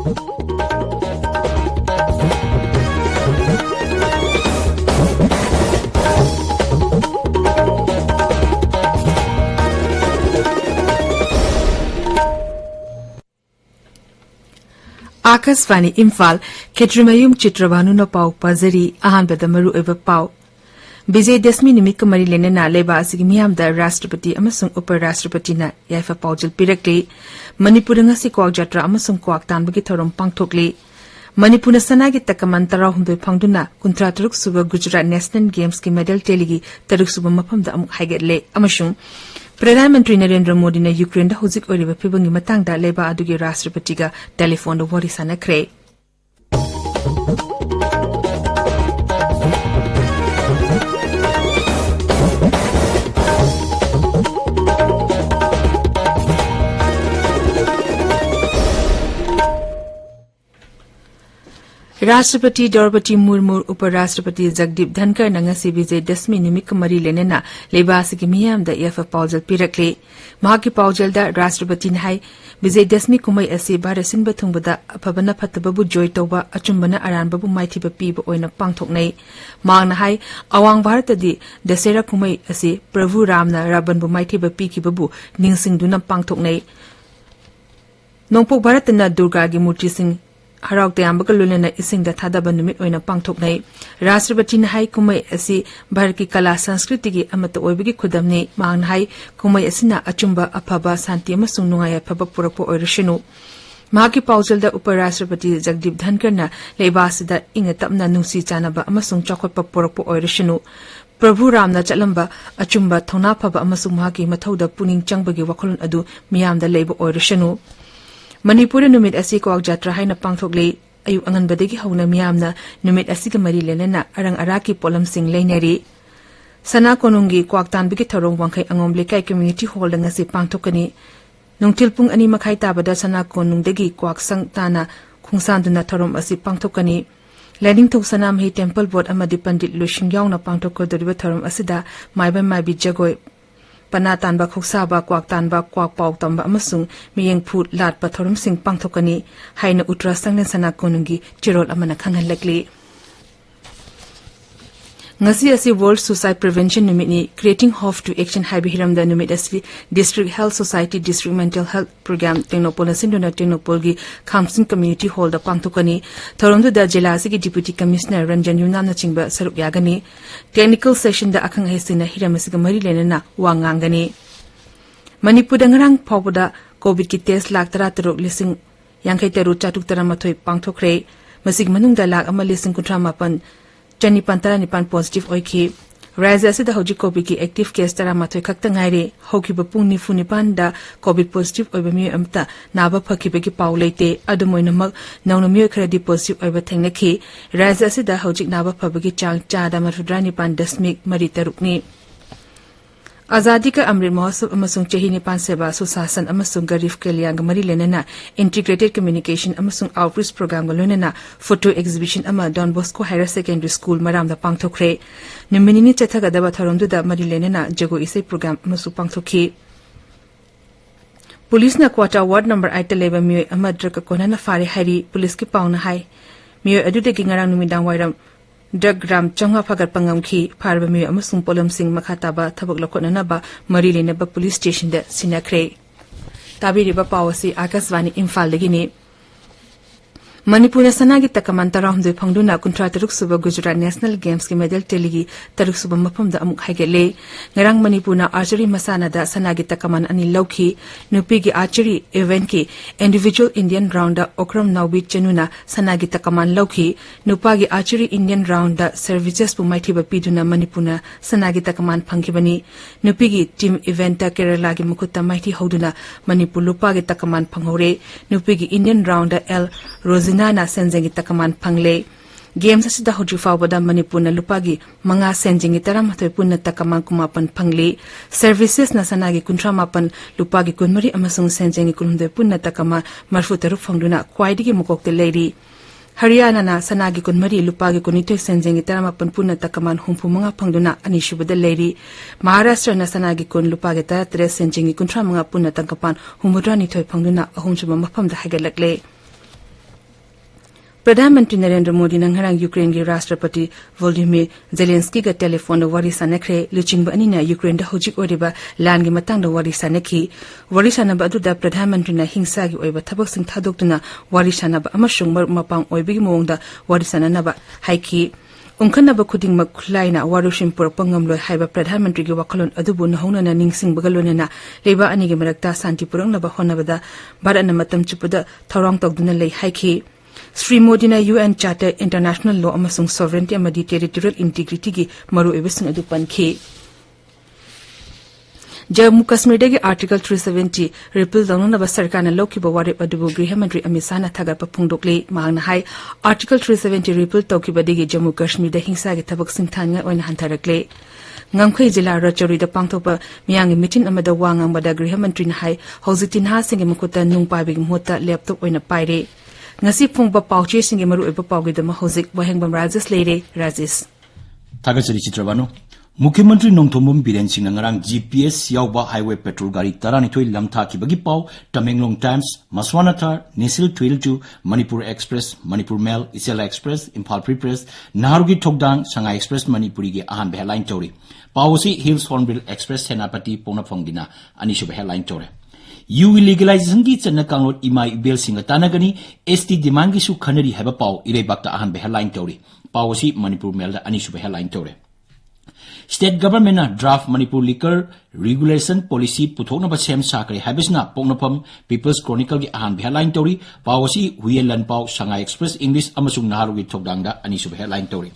Akashvani Imphal Ksh.Chitrabhanu न पाउ पाजरी अहानबद मरु एबा पाउ विजयदशमी निमित्त का मरी लेनेना लेबा असिगी मियामदा राष्ट्रपति अमसुंग उपराष्ट्रपतिना याइफा पाउजल पिरकले मणिपुर ngasi क्वाक जात्रा अमसुंग क्वाक तानबगी थोरम पांगथोकले मणिपुर सनागी तकमन 13 फंगदुना 53 सुबह गुजरात नेशनल गेम्स की मेडल टेलिगी 3 सुबह मफमदा अमुक हाइगेटले अमसुंग प्रधानमंत्री नरेंद्र मोदी ने यूक्रेन दा हुजिक ओरिबा फिबंगी मतंगदा लेबा अदुगी राष्ट्रपति का टेलीफोन दो वरी सानखरे राष्ट्रपति द्रौपदी मुर्मू उपराष्ट्रपति जगदीप धनखड़ नंगसी विजयदशमी निमित्त मरी लेनेना लेबासिगी मियामदा याइफा पाउजल पिरकले महाकी पाउजलदा राष्ट्रपति ने हाई विजयदशमी कुमई असी भारत सिनबा थुंबदा अफबना फतबबु जॉय तौबा अचुंबना अरानबबु माइथिबा पीबा ओइना पांगथोकनै मांगना हाई अवांग भारतदी दशहरा कुमई असी प्रभु रामना रावणबु माइथिबा पीकिबबु निंगसिंगदुना पांगथोकनै नोंपोक भारतना दुर्गागी मूर्तिसिंग हराव तयाम्बका लुलेना इसिंगदा थादबा नुमित ओइना पांगथोकनै राष्ट्रपति ने हाई कुमई असी भारत की कला संस्कृति की अमत ओइबगी खुदमने मांगना हाई कुमई असिना अचुंबा अफबा शांति अमसुंग नुंगाय अफबा पुरकपो ओइरशनु महाकी पाउजलदा उपराष्ट्रपति जगदीप धनखड़ना लेबासिदा इंग तपना नुंसी चानबा अमसुंग चौखटपा पुरकपो ओइरशनु प्रभु रामना चलंबा अचुंबा थौना फबा अमसुंग महाकी मथौदा पुनिंग चंगबगी वखलुन अदु मियामदा लेबा ओइरशनु मणिपुर नुमित असी क्वाक जात्रा हाइना पांगथोकले अयु अंगनबदगी हौना मियामना नुमित असिगा मरी लेनेना अरंग अराकी पोलमसिंग लेनेरी सना कोनुंगी क्वाक तानबगी थरोंग वांखै अंगोम लेकाई कम्युनिटी हॉल दंगसी पांगथोकनी नुंगथिल पुंग अनि मखाई ताबदा सना कोनुंगदगी क्वाक संग ताना खुंसांदुना थरोम असी पांगथोकनी लैनिंग थौ सनामही टेम्पल बोर्ड अमदि पंडित लुशिंग यावना पांगथोकदोरिबा थरोम असिदा माइबा माइबी जगोय पना तानबा खुक्साबा क्वाक तानबा क्वाक पाउ तंबा अमसुंग मियंग food lot पथोरम Singh पांगथोकनी हाइना Uttara संगन Sana कोनुंगी Chirol Amna खंगनलकली ngasi asi world suicide prevention numitni creating hope to action haibi hiramda numit asi district health society district mental health program tenopol sindona tenopol gi khamsing community hall da pangthokani thoromdu da jila asi gi deputy commissioner ranjan yunam na chingba saruk yagani technical session da akhang haisina hiramasi ga mari lenana wangangani manipur da ngarang phawda covid ki test lakh 13 yankai taru chatuk taramathoi pangthokre masig manung da lakh ama lising 38 Nipan positive oiki Raja asida hoji COVID ki active case tara mathoi khakta ngaire hokiba pung ni funipan da COVID positive oiba mi amta naba phakiba ki paw leite adumoina mak nawna mi khradi positive oiba thengnakhi Raja asida hoji naba phabagi chang cha da marudra nipan dasmik mari tarukni आजादी का अमृत महोत्सव अमसुंग चही निपान सेवा सुशासन अमसुंग गरीब कल्याण मरी लेनेना integrated communication अमसुंग outreach programme लोनेना photo exhibition अमा Don Bosco higher secondary school मरामदा पांगथोखरे निमिनिनि चथगदबा थरोंदुदा मरी लेनेना जगो इसे प्रोग्राम अमसु पांगथोखी पुलिस ना क्वार्टर वार्ड नंबर 8 लेबा मिय अमा ड्रग कोनाना फारे हारी पुलिस की पाउना high मिय अदुदगी ngarang numidaang wairam Dagram Changha Fagar Pangamki, Parvami Amusung Polam Singh Makataba, Tabak Lokonanaba, Marilena Police Station, the Sinakre. Tabi Riba Pawasi, Akasvani, Imphal Legini. Manipur Sanagi Takamantara de Pangduna, Contrataruk Suba Gujarat National Games ki medal teligi, Taruk Suba Mapum da Amuk Hagele, Narang Manipuna Archery Masana da Sanagi Takaman Ani Loki, Nupigi Archery Event ki, Individual Indian Rounder Okram Naubit Januna, Sanagi Takaman Loki, Nupagi Archery Indian Rounder Services Pumaitiba Piduna Manipuna, Sanagi Takaman Pankibani, Nupigi Team Eventa Kerala gi Mukuta Mighty Hoduna, Manipur Lupagi Takaman Panghore, Nupigi Indian Rounder L. Rosinana Senjengi Takaman Pangle. Games asida hoji fawbada Manipurna lupagi manga senjingi taramathoy punna takaman kumapan phangle services na sanagi kuntramapan lupagi kunmari amasung senjingi kunhunde punna takama marfutaru phangduna khwaidigi mukokte leiri Haryana na sanagi kunmari lupagi kunithoy senjingi taramapan punna takaman humpu manga phangduna anishubada leiri Maharashtra na sanagi kun lupagi tara senjingi kuntramanga punna takapan humudra nithoy phangduna ahumchuba mafamda hagalakle प्रधानमंत्री Narendra Modi नंगरंग Ukraine के राष्ट्रपति Volodymyr Zelensky का telephone वारी सानखरे लुचिंग अनिना Ukraine हौजिक ओरिबा लान के मतंग वारी सानखी वारी सानब अदुदा प्रधानमंत्री ना हिंसा की ओइबा थबकसिंग थादोक्तुना वारी सानब अमसुंग मपांग ओइबगी मोंगदा वारी साननबा हाइकी उंखनब खुदिंगमक खुलाइना वारुशिम पुरकपा ngamloi haiba प्रधानमंत्री की वखलोन अदुबु नहौनना निंगसिंगबगा लोनना लेबा अनिगे मरक्ता शांति पुरंगनबा होनबदा भारतना मतम चुपदा थौरांग तौदुना लei हाइकी श्री मोदी ने UN चार्टर इंटरनेशनल लॉ अमसुंग सॉवरेंटी अमदी टेरिटोरियल इंटीग्रिटी की मरुएबसिंग अदु पनखे जम्मू कश्मीर के आर्टिकल 370 रिपील दौनब सरकार लौकिब वारेप अदुबु गृह मंत्री अमित शाह थगप फोंदोक्ले मांगना हाई आर्टिकल 370 रिपील तौकिबदगी जम्मू कश्मीर थींसा के थबक सिंथान हंथरक्ले ngangkhoi jila rachori da pangthopa miyang meeting amada wangang bada गृह मंत्री na hai hojiti na singe mukuta nungpa bi mota laptop oina paire ngasi phungba pauche singe maru eba pauge dama hojik wahengbam rajesh leire rajesh Ksh.Chitrabhanu मुख्यमंत्री नोंथोमम Biren Singh ngarang GPS यावबा highway petrol गाड़ी तरानिथोई लमथा किबगी पाव तमेंगलोंग टाइम्स मसवाना थार national 12 Manipur express Manipur mail इसेला एक्सप्रेस इम्फाल फ्री प्रेस नाहरुगी ठोकदांग संगाई एक्सप्रेस मणिपुरी के अहान हेडलाइन तौरी पावसी हिल्स हॉर्नबिल एक्सप्रेस सेनापति पोंगनाफोंगिना अनिशुब हेडलाइन तौरे यू इलीगलाइजेशन की चन्ना कांगलोट इमा इबेल सिंह तानागनी ST डिमांड की सु खनरी हैबा पाव इरेबाक्ता अहान हेडलाइन तौरी पावसी मणिपुर मेल अनिशुब हेडलाइन तौरे State government na draft Manipur liquor regulation policy puthoknaba sem sakre habisna pongnapam People's Chronicle gi ahan headline tori pawasi huyelan paw Shanghai Express English amasung naharugi thokdangda anisub headline tori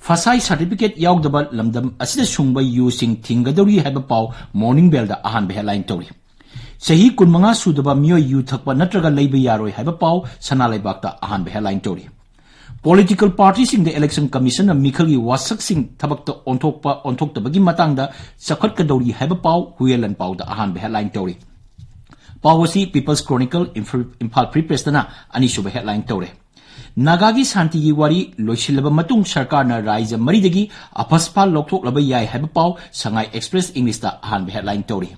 Fasai certificate yaugdaba lamdam asida sungba using thingadori haba paw Morning Bell da ahan headline tori Sahi kunmanga sudaba myo yu thakpa natraga leiba yaroi haba paw sanalaibakta ahan headline tori Political parties in the election commission Mikhali wasak sing thabakta onthokta bagi matangda sakhat kadori haba paw huyelan paw da ahan headline tori Pawasi People's Chronicle Imphal Free Press na anishuba headline tore Nagagi Santi gi wari loisilaba matung sarkar na raija maridagi apaspa lokthok laba yai haba paw Shanghai Express English da ahan headline tori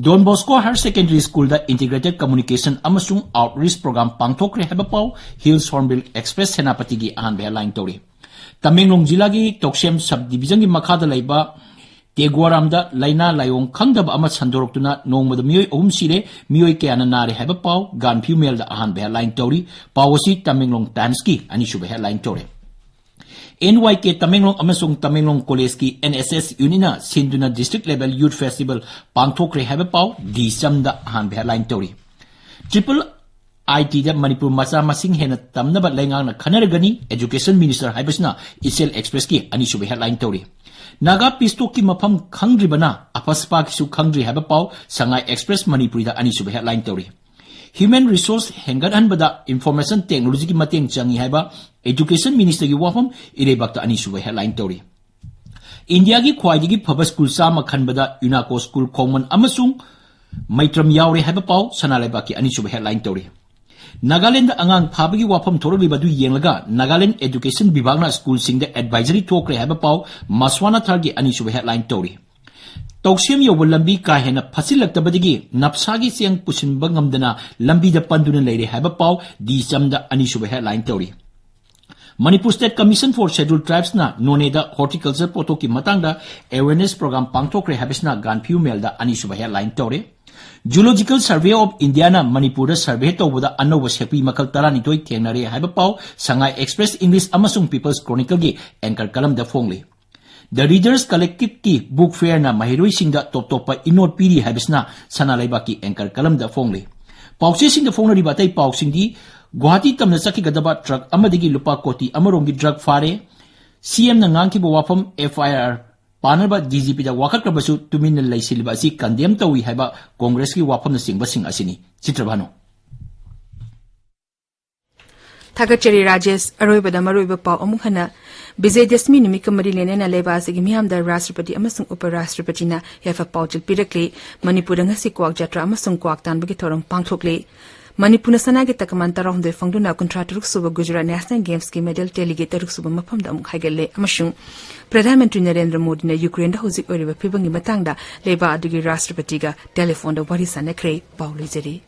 Don Bosco Higher Secondary School da Integrated Communication amasung Outreach Program pangthokre haba paw Hills Hornbill Express Senapati gi ahan headline tori Tamenglong jila gi Toksem subdivision gi makhada laiba Tegwaram da laina layong khangdaba ama sandoroktuna nongmada miyoi ohum sire miyoi kayana nare haba paw Ganphu Mail da ahan headline tori pawasi Tamenglong Times ki anishuba headline tori NYK Tamenglong amasung Tamenglong College ki NSS Unina Sinduna District Level Youth Festival pangthokre haba paw December ahan headline tori Triple IT da Manipur macha masing hena tamnaba laingang na khanaragani Education Minister haibasna Isel Express ki anishuba headline tori Naga Pisto ki mafam khangribana apaspa ki su khangri haba paw Shanghai Express Manipuri da anishuba headline tori Human Resource Hengaran bada Information Technology ki mateng changi haiba Education Minister ki wafam irebakta anishuba headline tori India ki khwaidigi phaba school sama khanbada UNACO School Khongman amasung Maitram yaure haiba paw sanalaiba ki anishuba headline tori Nagaland angang phabagi wafam thoroli badu yenglaga Nagaland Education Bibhagna School singda advisory thokre haiba paw Maswana thargi anishuba headline tori Toksem yobo lambi ka hena phasilaktabadigi napsagi siang pusinba ngamdana lambi da panduna leire haba paw di chamda anishuba headline tori Manipur State Commission for Scheduled Tribes na noneda horticulture poto ki matangda awareness program pangthokre habisna Ganphu Mail da anishuba headline tori Geological Survey of India na Manipur da survey tawbada anoba sepi makal taranitoi thengnare haba paw Shanghai Express English amasung People's Chronicle gi anchor kalam da phongli The Readers Collective ki book fair na mahiroi singda top topa inot piri habisna sanalaiba ki anchor kalam da phongli Pauche sing da phongri batai pausing di Guwahati tamna saki gadaba truck amadigi lupa koti amarongi drug fare CM na ngangki bo wafam FIR panaba DGP da wakakrabasu tumin na laisilba si condemn tawi haiba Congress ki wafam na singba sing asini Chitrabhanu Thagachari Rajesh aroibada maroiba paw amukhana Vijay Dashmi numika mari lenena leba asigi miyamda Rashtrapati amasung Uparashtrapati na yafa pawjil pirakle Manipur ngasi kwak jatra amasung kwak tanbagi thorong pangthokle Manipur sana gi takaman tarahumde fangduna kontraturuk suba Gujarat National Games ki medal delegate ruk suba mafamda amuk haigelle amasung Pradhan Mantri Narendra Modi na Ukraine da hojik oriba phibangi matangda leba adugi Rashtrapati ga telephone da wari sanakre pawli jari